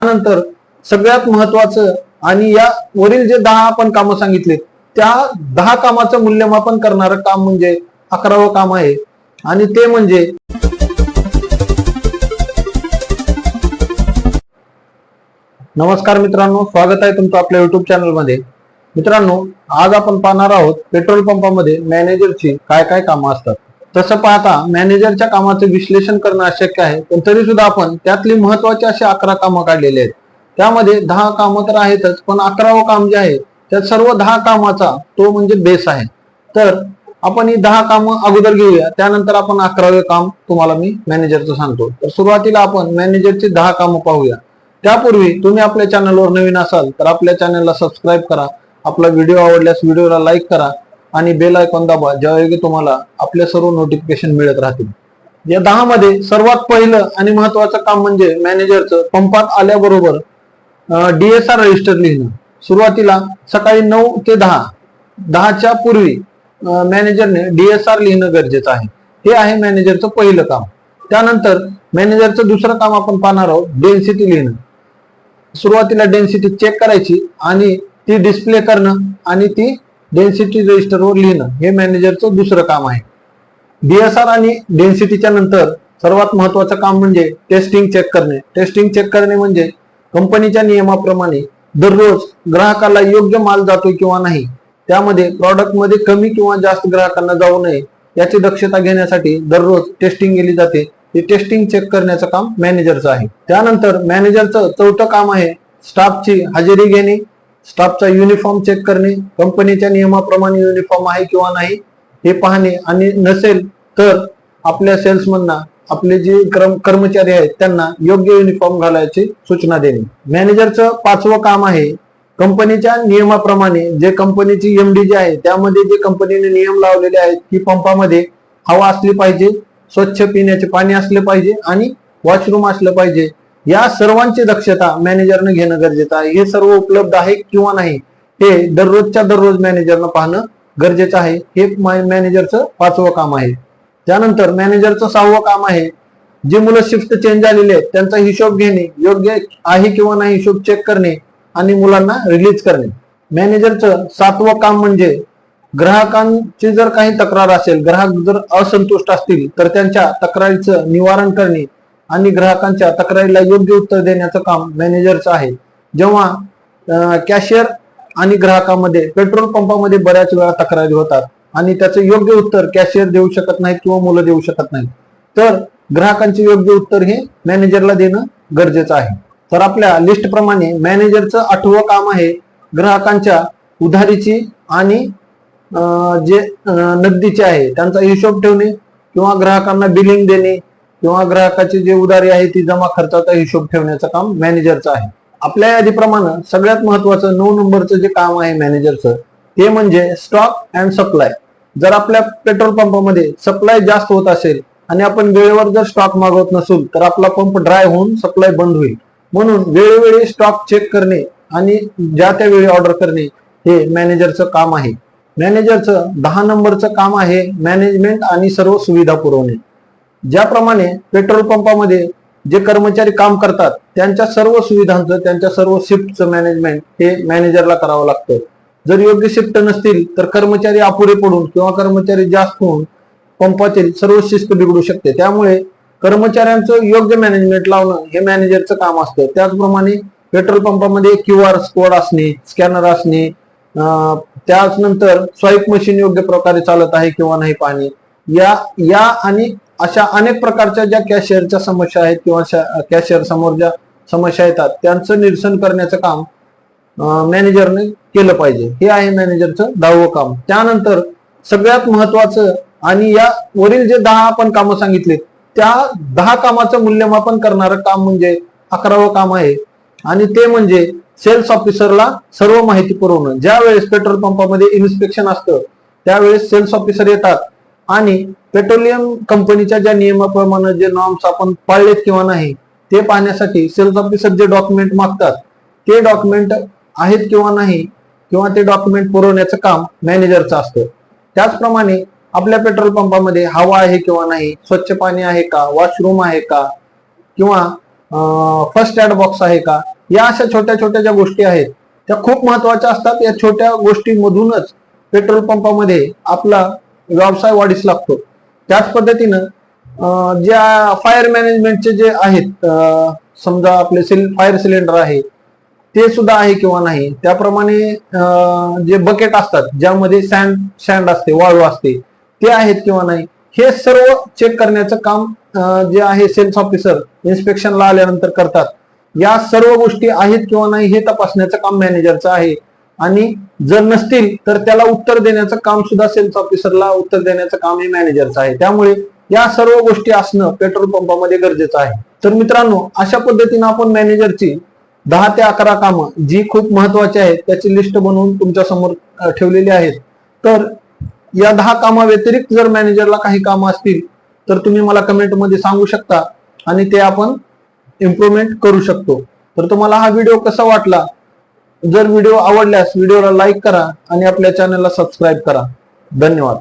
त्यानंतर सगळ्यात महत्वाचं आणि या वरील जे 10 आपण कामं सांगितले त्या 10 कामाचं मूल्यमापन करणारं काम म्हणजे 11वं काम आहे आणि ते म्हणजे नमस्कार मित्रांनो, स्वागत आहे तुमचं आपल्या युट्यूब चॅनल मध्ये। मित्रांनो, आज आपण पाहणार आहोत पेट्रोल पंपामध्ये मॅनेजरची काय काय कामं असतात। तसं पाहता मॅनेजरच्या कामाचे विश्लेषण करणं अशक्य आहे, पण तरी सुद्धा आपण त्यातली महत्त्वाची अशी 11 कामं काढलेली आहेत। त्यामध्ये 10 कामं तर आहेतच, पण 11वं काम जे आहे त्या सर्व 10 कामाचा तो म्हणजे बेस आहे। तर आपण ही 10 कामं अगोदर घेऊया, त्यानंतर आपण 11वे काम तुम्हाला मी मॅनेजरचं सांगतो। तर सुरुवातीला आपण मॅनेजरची 10 कामं पाहूया। त्यापूर्वी तुम्ही आपल्या चॅनलवर नवीन असाल तर आपल्या चॅनलला सबस्क्राईब करा, आपला व्हिडिओ आवडल्यास व्हिडिओला लाईक करा आणि बेल आयकॉन दाबा, ज्यावेळी तुम्हाला आपले सर्व नोटिफिकेशन मिळत राहतील। या 10 मध्ये सर्वात पहिलं आणि महत्त्वाचं काम म्हणजे मॅनेजरचं पंपात आल्याबरोबर DSR रजिस्टर लिहिणं। सुरुवातीला सकाळी 9 ते 10च्या पूर्वी मॅनेजरने DSR लिहिणं गरजेचं आहे। हे आहे मॅनेजरचं पहिलं काम। त्यानंतर मॅनेजरचं दुसरं काम आपण पाहणार आहोत डेन्सिटी लिहिणं। सुरुवातीला डेन्सिटी चेक करायची आणि ती डिस्प्ले करणं आणि ती डेन्सिटी रजिस्टरवर लिहिणं हे मॅनेजरचं दुसरं काम आहे। DSR आणि डेन्सिटीच्या नंतर सर्वात महत्त्वाचं काम म्हणजे टेस्टिंग चेक करणे। टेस्टिंग चेक करणे म्हणजे कंपनीच्या नियमाप्रमाणे दररोज ग्राहकाला योग्य माल जातोय किंवा नाही, त्यामध्ये प्रॉडक्ट मध्ये कमी किंवा जास्त ग्राहकांना जाऊ नये याची दक्षता घेण्यासाठी दररोज टेस्टिंग केली जाते। हे टेस्टिंग चेक करण्याचं काम मॅनेजरचं आहे। त्यानंतर मॅनेजरचं चौथं काम आहे स्टाफची हजेरी घेणे, स्टाफचा युनिफॉर्म चेक करणे, कंपनीच्या नियमाप्रमाणे युनिफॉर्म आहे किंवा नाही हे पाहणे आणि नसेल तर आपल्या सेल्समनना आपले जे कर्मचारी आहेत त्यांना योग्य युनिफॉर्म घालायची सूचना देणे। मॅनेजरचं 5वं काम आहे कंपनीच्या नियमाप्रमाणे जे कंपनीची MD जी आहे त्यामध्ये जे कंपनीने नियम लावलेले आहेत की पंपामध्ये हवा असली पाहिजे, स्वच्छ पिण्याचे पाणी असले पाहिजे आणि वॉशरूम असलं पाहिजे, या सर्वांची दक्षता मॅनेजरने घेणं गरजेचं आहे। हे सर्व उपलब्ध आहे किंवा नाही हे दररोजच्या दररोज मॅनेजरनं पाहणं गरजेचं आहे। हे मॅनेजरचं 5वं काम आहे। त्यानंतर मॅनेजरचं 6वं काम आहे जे मुलं शिफ्ट चेंज झालेले आहेत त्यांचा हिशोब घेणे, योग्य आहे किंवा नाही हिशोब चेक करणे आणि मुलांना रिलीज करणे। मॅनेजरचं 7वं काम म्हणजे ग्राहकांची जर काही तक्रार असेल, ग्राहक जर असंतुष्ट असतील तर त्यांच्या तक्रारीचं निवारण करणे आणि ग्राहकांच्या तक्रारीला योग्य उत्तर देण्याचं काम मॅनेजरचं आहे। जेव्हा कॅशियर आणि ग्राहकांमध्ये पेट्रोल पंपामध्ये बऱ्याच वेळा तक्रारी होतात आणि त्याचं योग्य उत्तर कॅशियर देऊ शकत नाहीत किंवा मुलं देऊ शकत नाहीत, तर ग्राहकांचे योग्य उत्तर हे मॅनेजरला देणं गरजेचं आहे। तर आपल्या लिस्ट प्रमाणे मॅनेजरचं 8वं काम आहे ग्राहकांच्या उधारीची आणि जे नगदीचे आहे त्यांचा हिशोब ठेवणे किंवा ग्राहकांना बिलिंग देणे किंवा ग्राहकाची जे उधारी आहे ती जमा खर्चाचा हिशोब ठेवण्याचं काम मॅनेजरचं आहे। आपल्या यादीप्रमाणे सगळ्यात महत्त्वाचं 9 नंबरचं जे काम आहे मॅनेजरचं ते म्हणजे स्टॉक अँड सप्लाय। जर आपल्या पेट्रोल पंपामध्ये सप्लाय जास्त होत असेल आणि आपण वेळेवर जर स्टॉक मागवत नसेल तर आपला पंप ड्राय होऊन सप्लाय बंद होईल। म्हणून वेळोवेळी स्टॉक चेक करणे आणि ज्या त्या वेळी ऑर्डर करणे हे मॅनेजरचं काम आहे। मॅनेजरचं 10 नंबरचं काम आहे मॅनेजमेंट आणि सर्व सुविधा पुरवणे। ज्याप्रमाणे पेट्रोल पंपामध्ये जे कर्मचारी काम करतात त्यांच्या सर्व सुविधांचं, त्यांच्या सर्व शिफ्टचं मॅनेजमेंट हे मॅनेजरला करावं लागतं। जर योग्य शिफ्ट नसतील तर कर्मचारी अपुरे पडून किंवा कर्मचारी जास्त होऊन पंपातील सर्व शिस्त बिघडू शकते। त्यामुळे कर्मचाऱ्यांचं योग्य मॅनेजमेंट लावणं हे मॅनेजरचं काम असतं। त्याचप्रमाणे पेट्रोल पंपामध्ये QR कोड असणे, स्कॅनर असणे, त्यानंतर स्वाईप मशीन योग्य प्रकारे चालत आहे किंवा नाही पाहणे, या आणि अशा अनेक प्रकारच्या ज्या कॅशियरच्या समस्या आहेत किंवा कॅशियर समोर ज्या समस्या येतात त्यांचं निरसन करण्याचं काम मॅनेजरने केलं पाहिजे। हे आहे मॅनेजरचं 10वं काम। त्यानंतर सगळ्यात महत्त्वाचं आणि या वरील जे 10 आपण कामं सांगितले त्या 10 कामाचं मूल्यमापन करणारं काम म्हणजे 11वं काम आहे आणि ते म्हणजे सेल्स ऑफिसरला सर्व माहिती पुरवणं। ज्या वेळेस पेट्रोल पंपामध्ये इन्स्पेक्शन असतं त्यावेळेस सेल्स ऑफिसर येतात आणि पेट्रोलियम कंपनीच्या ज्या नियमाप्रमाणे जे नॉर्म्स आपण पाळलेत किंवा नाही ते पाहण्यासाठी सेल्स ऑफिसर जे डॉक्युमेंट मागतात ते डॉक्युमेंट आहेत किंवा नाही किंवा ते डॉक्युमेंट पुरवण्याचं काम मॅनेजरचं असतं। त्याचप्रमाणे आपल्या पेट्रोल पंपामध्ये हवा आहे किंवा नाही, स्वच्छ पाणी आहे का, वॉशरूम आहे का, किंवा फर्स्ट एड बॉक्स आहे का, या अशा छोट्या छोट्या ज्या गोष्टी आहेत त्या खूप महत्वाच्या असतात. या छोट्या गोष्टींमधूनच पेट्रोल पंपामध्ये आपला व्यवसाय वाढीस लागतो. त्याच पद्धतीनं ज्या फायर मॅनेजमेंटचे जे आहेत, समजा आपले फायर सिलेंडर आहे ते सुद्धा आहे किंवा नाही, त्याप्रमाणे जे बकेट असतात ज्यामध्ये सँड असते, वाळू असते, ते आहेत किंवा नाही, हे सर्व चेक करण्याचं काम जे आहे सेल्स ऑफिसर इन्स्पेक्शनला आल्यानंतर करतात. या सर्व गोष्टी आहेत किंवा नाही हे तपासण्याचं काम मॅनेजरचं आहे. आणि जर नसतील तर त्याला उत्तर देण्याचं काम सुद्धा सेल्स ऑफिसरला उत्तर देण्याचं काम हे मॅनेजरचं आहे. त्यामुळे या सर्व गोष्टी असणं पेट्रोल पंपामध्ये गरजेचं आहे. तर मित्रांनो, अशा पद्धतीनं आपण मॅनेजरची 10 ते 11 कामं जी खूप महत्वाची आहेत त्याची लिस्ट बनवून तुमच्या समोर ठेवलेली आहेत. तर या 10 कामा व्यतिरिक्त जर मॅनेजरला काही कामं असतील तर तुम्ही मला कमेंटमध्ये सांगू शकता आणि ते आपण इम्प्रूव्हमेंट करू शकतो. तर तुम्हाला हा व्हिडिओ कसा वाटला, जर व्हिडिओ आवडल्यास व्हिडिओला लाईक करा आणि आपल्या चॅनलला सबस्क्राईब करा. धन्यवाद.